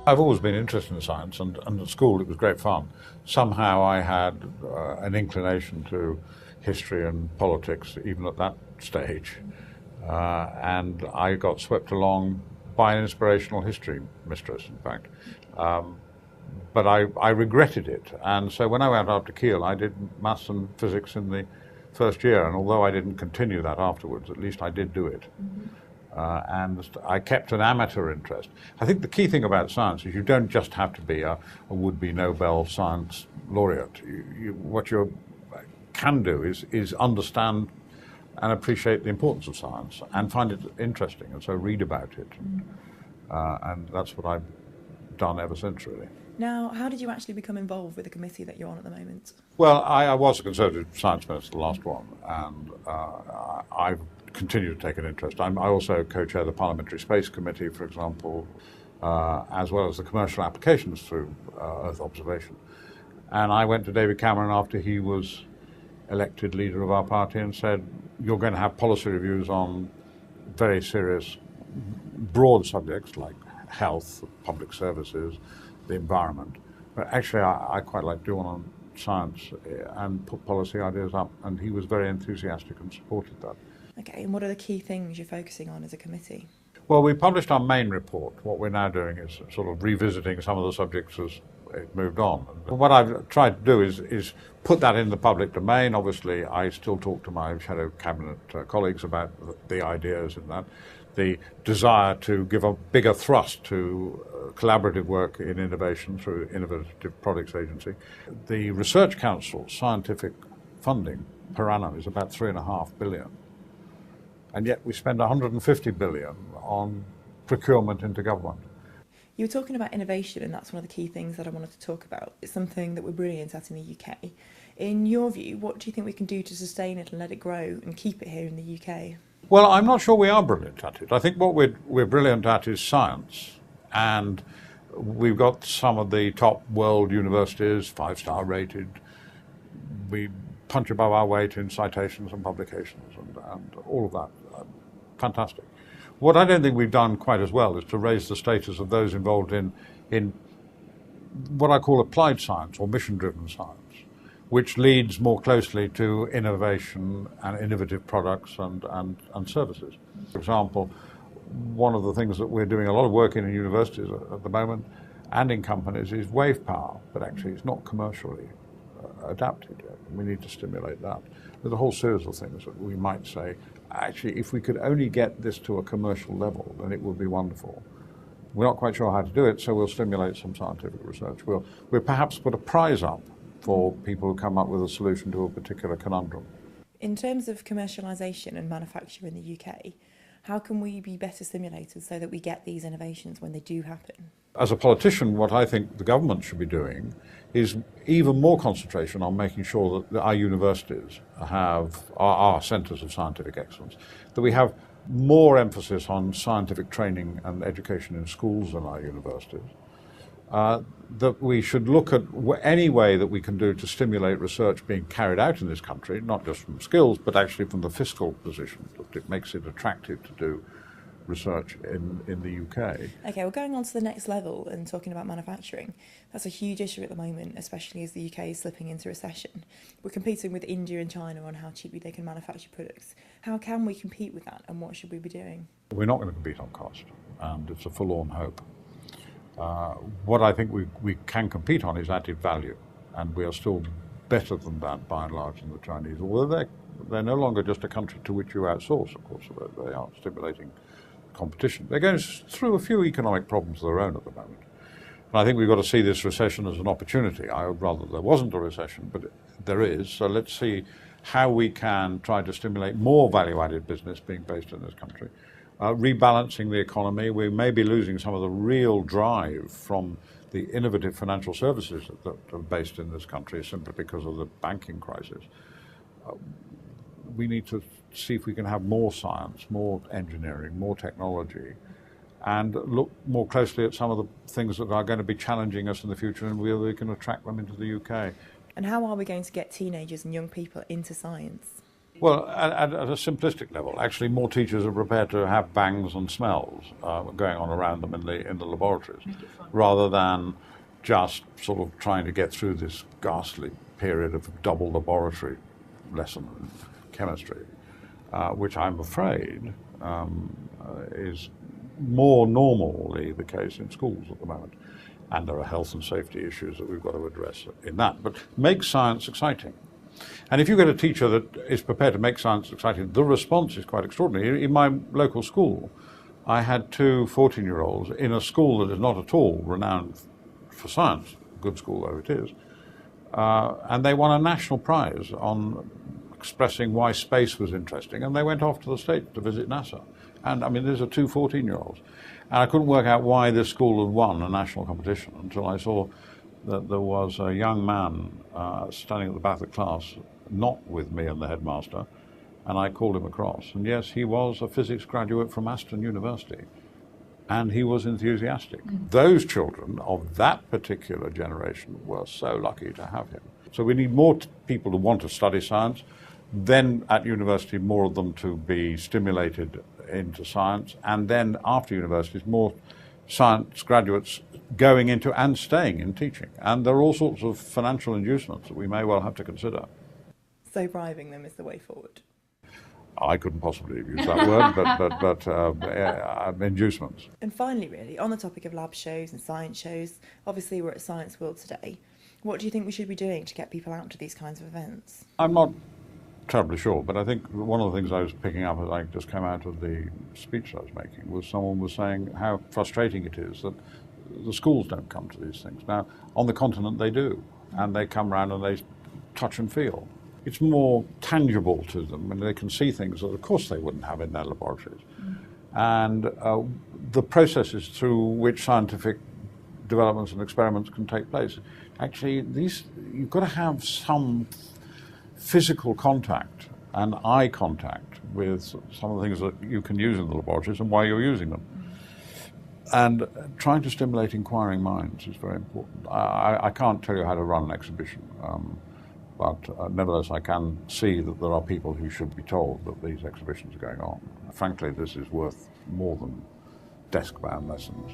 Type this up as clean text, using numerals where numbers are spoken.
I've always been interested in science, and at school it was great fun. Somehow I had an inclination to history and politics, even at that stage. And I got swept along by an inspirational history mistress, in fact. But I regretted it. And so when I went up to Kiel, I did maths and physics in the first year. And although I didn't continue that afterwards, at least I did do it. And I kept an amateur interest. I think the key thing about science is you don't just have to be a would-be Nobel science laureate. What you can do is understand and appreciate the importance of science and find it interesting, and so read about it. And that's what I've done ever since, really. Now, how did you actually become involved with the committee that you're on at the moment? Well, I was a Conservative Science Minister, the last one, and I've continued to take an interest. I also co-chair the Parliamentary Space Committee, for example, as well as the commercial applications through Earth observation. And I went to David Cameron after he was elected leader of our party and said, you're going to have policy reviews on very serious, broad subjects like health, public services, the environment. But actually, I quite like doing on science and put policy ideas up, and he was very enthusiastic and supported that. Okay, and what are the key things you're focusing on as a committee? Well, we published our main report. What we're now doing is sort of revisiting some of the subjects as it moved on. And what I've tried to do is put that in the public domain. Obviously, I still talk to my shadow cabinet colleagues about the ideas in that. The desire to give a bigger thrust to collaborative work in innovation through Innovative Products Agency. The Research Council's scientific funding per annum is about $3.5 billion. And yet we spend 150 billion on procurement into government. You were talking about innovation, and that's one of the key things that I wanted to talk about. It's something that we're brilliant at in the UK. In your view, what do you think we can do to sustain it and let it grow and keep it here in the UK? Well, I'm not sure we are brilliant at it. I think what we're brilliant at is science. And we've got some of the top world universities, 5-star rated. We punch above our weight in citations and publications and all of that. Fantastic. What I don't think we've done quite as well is to raise the status of those involved in what I call applied science or mission-driven science, which leads more closely to innovation and innovative products and services. For example, one of the things that we're doing a lot of work in universities at the moment and in companies is wave power, but actually it's not commercially adapted yet. We need to stimulate that. There's a whole series of things that we might say, actually, if we could only get this to a commercial level, then it would be wonderful. We're not quite sure how to do it, so we'll stimulate some scientific research. We'll perhaps put a prize up for people who come up with a solution to a particular conundrum. In terms of commercialisation and manufacture in the UK, how can we be better stimulated so that we get these innovations when they do happen? As a politician, what I think the government should be doing is even more concentration on making sure that our universities have our centres of scientific excellence, that we have more emphasis on scientific training and education in schools than our universities, that we should look at any way that we can do to stimulate research being carried out in this country, not just from skills, but actually from the fiscal position, that it makes it attractive to do research in the UK. Okay, we're going on to the next level and talking about manufacturing. That's a huge issue at the moment, especially as the UK is slipping into recession. We're competing with India and China on how cheaply they can manufacture products. How can we compete with that, and what should we be doing? We're not going to compete on cost, and it's a forlorn hope. What I think we can compete on is added value, and we are still better than that by and large than the Chinese, although they're no longer just a country to which you outsource, of course. They are stimulating competition. They're going through a few economic problems of their own at the moment. And I think we've got to see this recession as an opportunity. I would rather there wasn't a recession, but there is. So let's see how we can try to stimulate more value-added business being based in this country. Rebalancing the economy. We may be losing some of the real drive from the innovative financial services that are based in this country simply because of the banking crisis. We need to see if we can have more science, more engineering, more technology, and look more closely at some of the things that are going to be challenging us in the future and whether we can attract them into the UK. And how are we going to get teenagers and young people into science? Well, at a simplistic level, actually, more teachers are prepared to have bangs and smells going on around them in the laboratories, rather than just sort of trying to get through this ghastly period of double laboratory lesson in chemistry, which I'm afraid is more normally the case in schools at the moment. And there are health and safety issues that we've got to address in that. But make science exciting. And if you get a teacher that is prepared to make science exciting, the response is quite extraordinary. In my local school, I had two 14-year-olds in a school that is not at all renowned for science, good school though it is, and they won a national prize on expressing why space was interesting, and they went off to the States to visit NASA. And I mean, these are two 14-year-olds. And I couldn't work out why this school had won a national competition until I saw that there was a young man standing at the back of the class, not with me and the headmaster, and I called him across. And yes, he was a physics graduate from Aston University, and he was enthusiastic. Those children of that particular generation were so lucky to have him. So we need more people who want to study science, then at university more of them to be stimulated into science, and then after universities more science graduates going into and staying in teaching. And there are all sorts of financial inducements that we may well have to consider. So bribing them is the way forward? I couldn't possibly use that word, but inducements. And finally, really, on the topic of lab shows and science shows, obviously we're at Science World today. What do you think we should be doing to get people out to these kinds of events? I'm not terribly sure, but I think one of the things I was picking up as I just came out of the speech I was making was someone was saying how frustrating it is that the schools don't come to these things. Now, on the continent they do, and they come around and they touch and feel. It's more tangible to them, and they can see things that of course they wouldn't have in their laboratories. And the processes through which scientific developments and experiments can take place, actually you've got to have some physical contact and eye contact with some of the things that you can use in the laboratories and why you're using them. And trying to stimulate inquiring minds is very important. I can't tell you how to run an exhibition, but nevertheless I can see that there are people who should be told that these exhibitions are going on. Frankly, this is worth more than desk-bound lessons.